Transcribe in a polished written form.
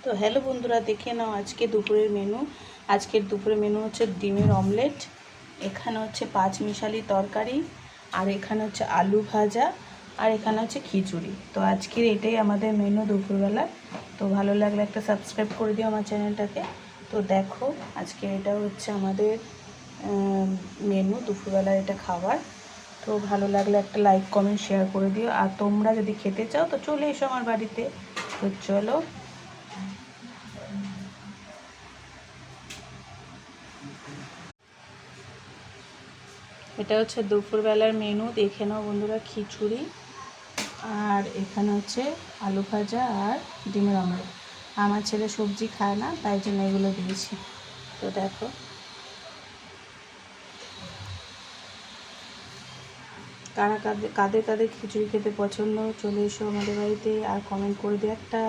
তো হ্যালো বন্ধুরা, দেখে নাও আজকে দুপুরের মেনু। আজকের দুপুরের মেনু হচ্ছে ডিমের অমলেট, এখানে হচ্ছে পাঁচমিশালি তরকারি, আর এখানে হচ্ছে আলু ভাজা, আর এখানে হচ্ছে খিচুড়ি। তো আজকের এটাই আমাদের মেনু দুপুরবেলা। তো ভালো লাগলে একটা সাবস্ক্রাইব করে দিও আমার চ্যানেলটাকে। তো দেখো আজকে এটা হচ্ছে আমাদের মেনু দুপুরবেলার এটা খাবার। তো ভালো লাগলে একটা লাইক কমেন্ট শেয়ার করে দিও। আর তোমরা যদি খেতে চাও তো চলে এসো আমার বাড়িতে। তো চলো, এটা হচ্ছে দুপুরবেলার মেনু। দেখে নাও বন্ধুরা, খিচুড়ি, আর এখানে হচ্ছে আলু ভাজা আর ডিমের অমলেট। আমার ছেলে সবজি খায় না, তাই জন্য এগুলো দিয়েছি। তো দেখো, কারা কাদের কাদের কাদের খিচুড়ি খেতে পছন্দ, চলে এসো আমাদের বাড়িতে আর কমেন্ট করে দিও একটা।